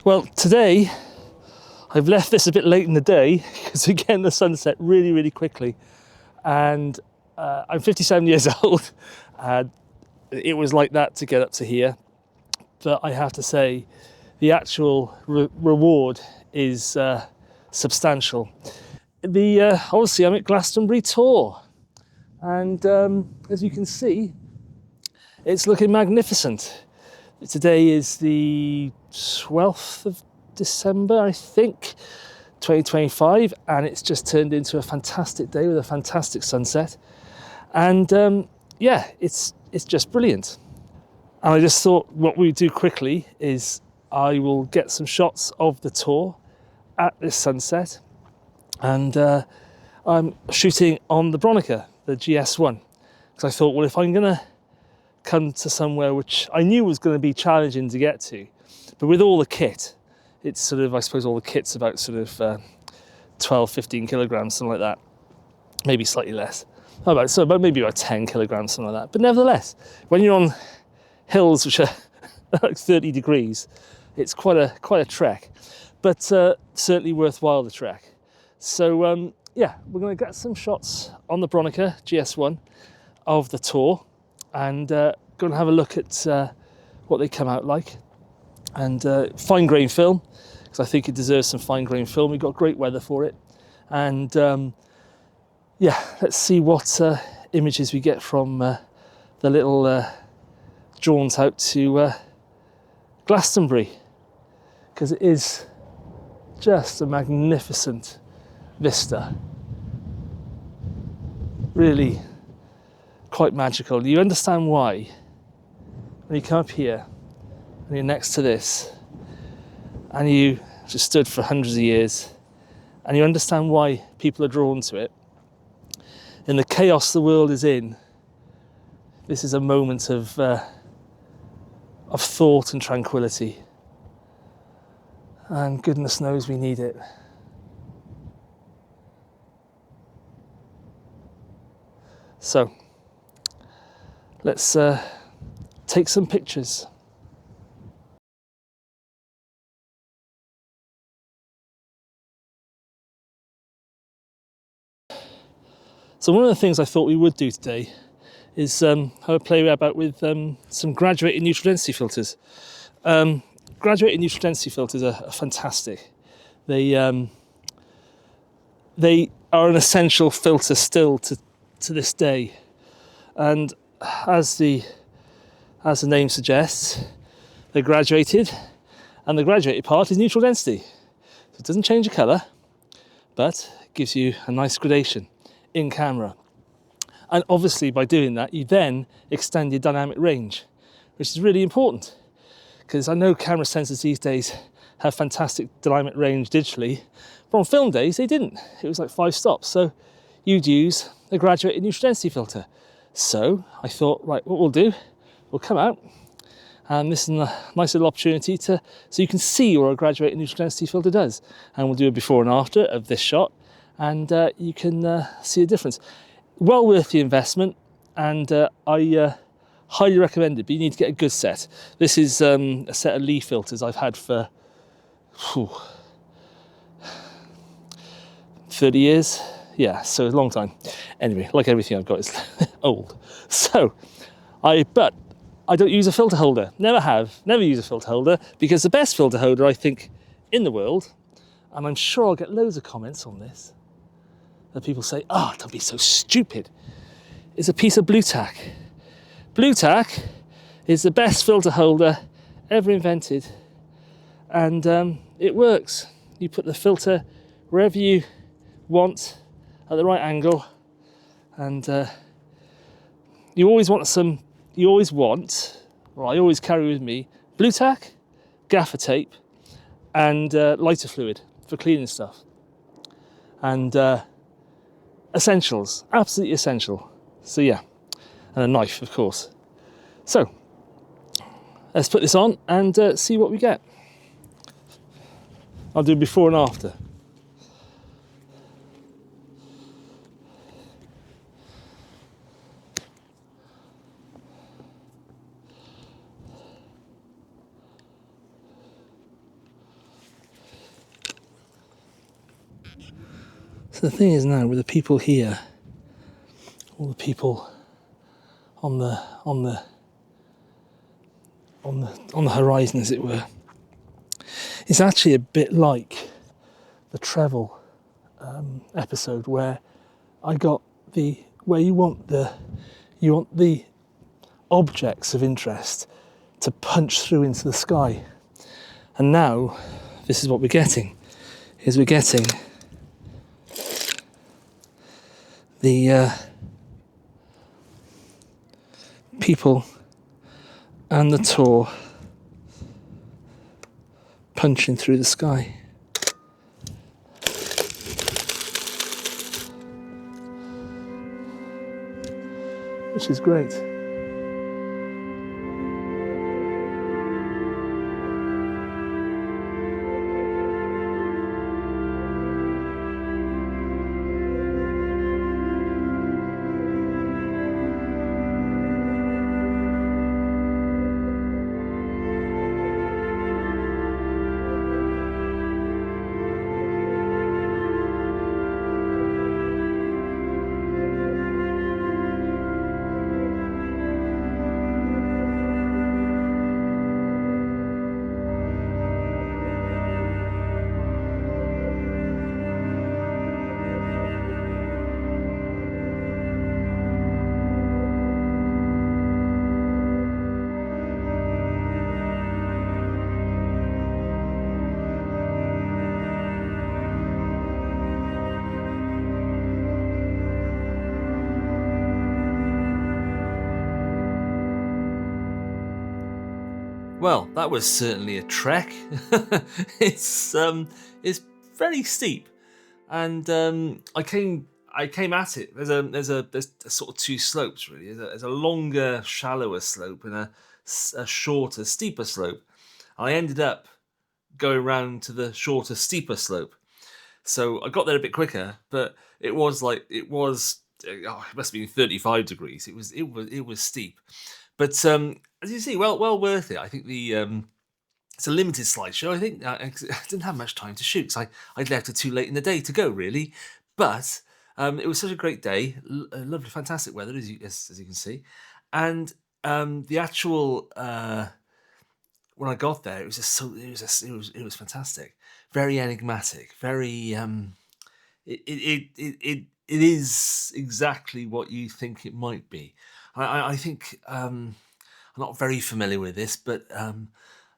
Well, today I've left this a bit late in the day because again the sun set really, really quickly, and I'm 57 years old, and it was like that to get up to here. But I have to say, the actual reward is substantial. Obviously I'm at Glastonbury Tor, and as you can see, it's looking magnificent. Today is the 12th of December, I think, 2025, and it's just turned into a fantastic day with a fantastic sunset. And yeah, it's just brilliant. And I just thought what we do quickly is I will get some shots of the Tor at this sunset, and I'm shooting on the Bronica, the GS-1, because I thought, well, if I'm going to come to somewhere which I knew was going to be challenging to get to, but with all the kit, it's sort of, I suppose all the kit's about sort of 12, 15 kilograms, something like that, maybe slightly less. Maybe about 10 kilograms, something like that. But nevertheless, when you're on hills which are like 30 degrees, it's quite a trek, but certainly worthwhile the trek. So yeah, we're going to get some shots on the Bronica GS-1 of the Tor, and go and have a look at what they come out like, and fine grain film, because I think it deserves some fine grain film. We've got great weather for it, and yeah, let's see what images we get from the little jaunt out to Glastonbury, because it is just a magnificent vista, really quite magical. You understand why when you come up here and you're next to this and you just stood for hundreds of years, and you understand why people are drawn to it. In the chaos the world is in, this is a moment of thought and tranquility, and goodness knows we need it. So let's take some pictures. So one of the things I thought we would do today is have a play about with some graduated neutral density filters. Graduated neutral density filters are fantastic. They are an essential filter still to this day, and as the name suggests, they're graduated, and the graduated part is neutral density. So it doesn't change the colour, but it gives you a nice gradation in camera. And obviously by doing that, you then extend your dynamic range, which is really important, because I know camera sensors these days have fantastic dynamic range digitally, but on film days they didn't. It was like 5 stops, so you'd use a graduated neutral density filter. So I thought, right, what we'll do, we'll come out, and this is a nice little opportunity so you can see what a graduated neutral density filter does. And we'll do a before and after of this shot, and you can see a difference. Well worth the investment, and I highly recommend it, but you need to get a good set. This is a set of Lee filters I've had for 30 years. Yeah, so a long time. Anyway, like everything I've got, it's old. So, but I don't use a filter holder. Never use a filter holder, because the best filter holder, I think, in the world, and I'm sure I'll get loads of comments on this, that people say, oh, don't be so stupid, is a piece of blue tack. Blue tack is the best filter holder ever invented, and it works. You put the filter wherever you want at the right angle, and I always carry with me blue tack, gaffer tape, and lighter fluid for cleaning stuff, and essentials, absolutely essential. So yeah, and a knife, of course. So let's put this on and see what we get. I'll do before and after. So the thing is now, with the people here, all the people on the horizon, as it were, it's actually a bit like the travel episode where I got where you want the objects of interest to punch through into the sky, and now this is what we're getting. We're getting the people and the Tor punching through the sky. Which is great. Well, that was certainly a trek. It's very steep, and I came at it. There's sort of two slopes really. There's a longer, shallower slope and a shorter, steeper slope. I ended up going round to the shorter, steeper slope. So I got there a bit quicker, but it was it must have been 35 degrees. It was steep. But as you see, well worth it. I think it's a limited slideshow. I think I didn't have much time to shoot because I'd left it too late in the day to go, really. But it was such a great day, lovely, fantastic weather, as you can see. And the actual when I got there, it was fantastic, very enigmatic, very it is exactly what you think it might be. I think I'm not very familiar with this, but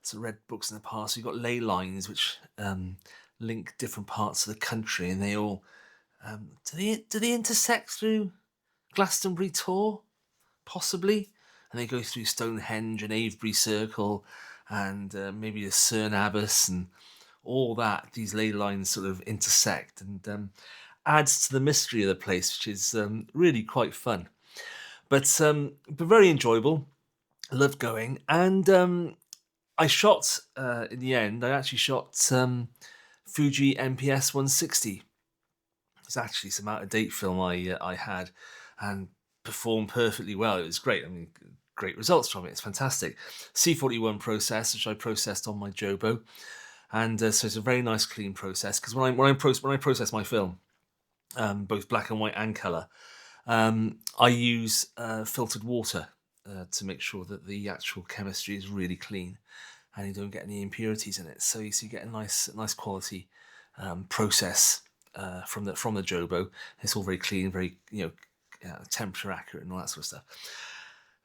so read books in the past. You've got ley lines which link different parts of the country, and they all do they intersect through Glastonbury Tor, possibly, and they go through Stonehenge and Avebury Circle, and maybe the Cerne Abbas and all that. These ley lines sort of intersect and adds to the mystery of the place, which is really quite fun. But very enjoyable. I loved going, and I shot in the end. I actually shot Fuji NPS 160. It's actually some out of date film I had, and performed perfectly well. It was great. I mean, great results from it. It's fantastic. C41 process, which I processed on my Jobo, and so it's a very nice, clean process. Because when I process my film, both black and white and color, I use filtered water to make sure that the actual chemistry is really clean and you don't get any impurities in it. So you get a nice quality process from the Jobo. It's all very clean, very temperature accurate and all that sort of stuff.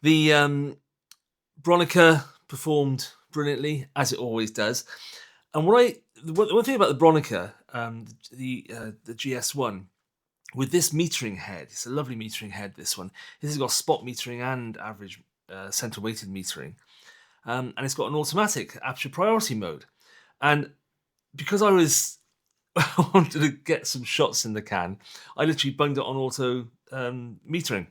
The Bronica performed brilliantly, as it always does. And one thing about the Bronica, the GS-1, with this metering head, it's a lovely metering head, this one. This has got spot metering and average center weighted metering. And it's got an automatic aperture priority mode. And because I wanted to get some shots in the can, I literally bunged it on auto metering.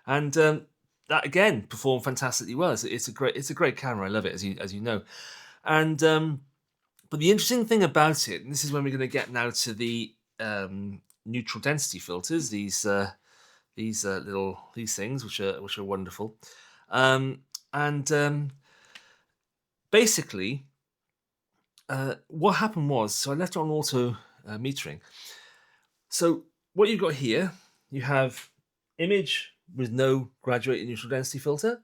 And that again performed fantastically well. It's a great camera. I love it, as you know. And but the interesting thing about it, and this is when we're going to get now to the neutral density filters, these things which are wonderful, and basically what happened was, so I left it on auto metering. So what you've got here, you have image with no graduated neutral density filter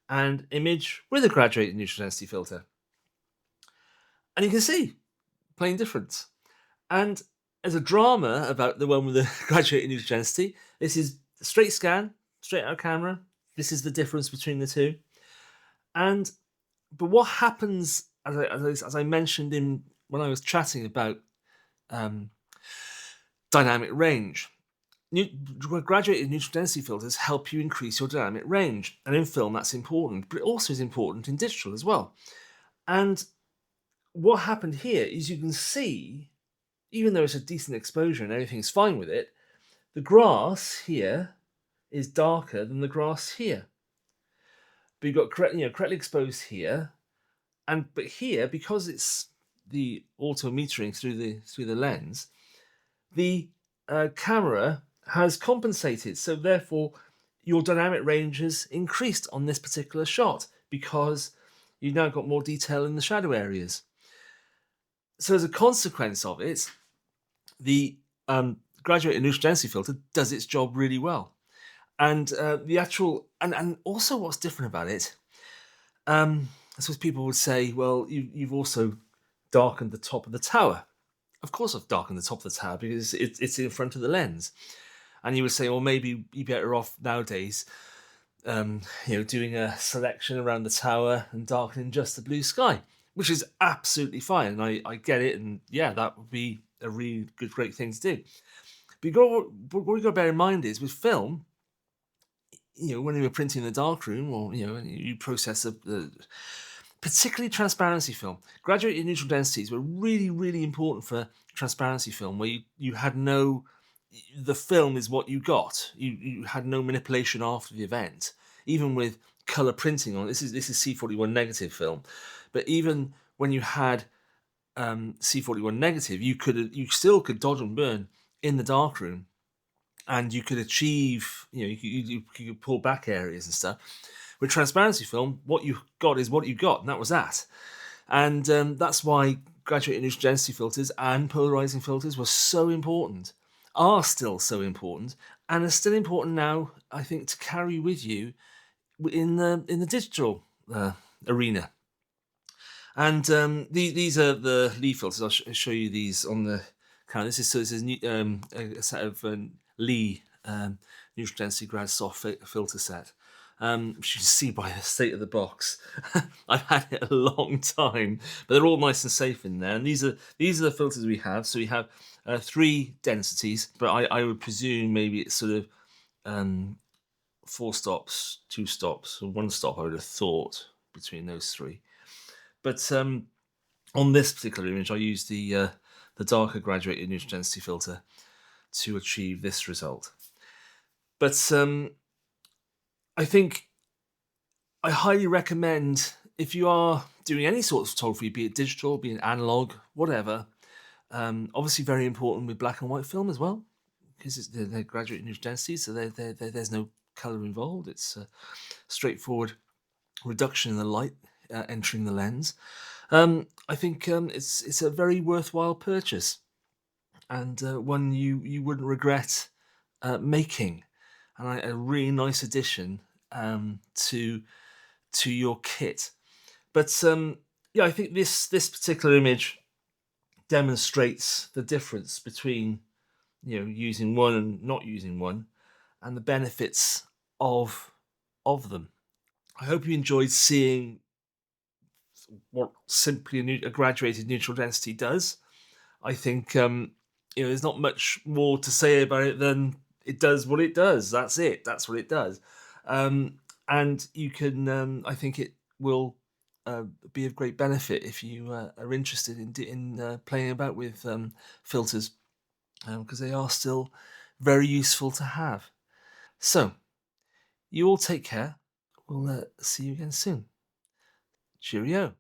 and image with a graduated neutral density filter. And you can see plain difference. And as a drama about the one with the graduated neutral density, this is a straight scan, straight out of camera. This is the difference between the two. But what happens, as I mentioned when I was chatting about um, dynamic range, graduated neutral density filters help you increase your dynamic range. And in film, that's important, but it also is important in digital as well. And what happened here is you can see, even though it's a decent exposure and everything's fine with it, the grass here is darker than the grass here. But you've got correctly exposed here, but here, because it's the auto metering through the lens, the camera has compensated. So therefore, your dynamic range has increased on this particular shot because you've now got more detail in the shadow areas. So as a consequence of it, the graduated neutral density filter does its job really well. And and also what's different about it, I suppose people would say, well, you've also darkened the top of the tower. Of course I've darkened the top of the tower because it's in front of the lens. And you would say, well, maybe you're better off nowadays, doing a selection around the tower and darkening just the blue sky, which is absolutely fine. And I get it. And yeah, that would be a really great thing to do. But what you've got to bear in mind is with film, when you were printing in the darkroom or, you process the particularly transparency film, graduated neutral densities were really, really important for transparency film, where you had the film is what you got. You had no manipulation after the event, even with color printing on this is C41 negative film. But even when you had C41 negative, you still could dodge and burn in the darkroom, and you could achieve, you could pull back areas and stuff. With transparency film, what you got is what you got, and that was that. And that's why graduated neutral density filters and polarizing filters were so important, are still so important, and are still important now, I think, to carry with you in the digital arena. And these are the Lee filters. I'll show you these on the camera. This is a set of Lee neutral density grad soft filter set. Which you can see by the state of the box. I've had it a long time, but they're all nice and safe in there. And these are the filters we have. So we have 3 densities, but I would presume maybe it's sort of 4 stops, 2 stops, or 1 stop, I would have thought, between those 3. But on this particular image, I used the darker graduated neutral density filter to achieve this result. But I think I highly recommend, if you are doing any sort of photography, be it digital, be it analog, whatever, obviously very important with black and white film as well, because they're graduated neutral density, so there's no color involved. It's a straightforward reduction in the light entering the lens. I think it's a very worthwhile purchase, and one you wouldn't regret making, and a really nice addition to your kit. But I think this particular image demonstrates the difference between using one and not using one, and the benefits of them. I hope you enjoyed seeing what simply a graduated neutral density does. I think there's not much more to say about it than it does what it does. That's it. That's what it does. And you can, I think it will be of great benefit if you are interested in playing about with filters, because they are still very useful to have. So, you all take care. We'll see you again soon. Cheerio.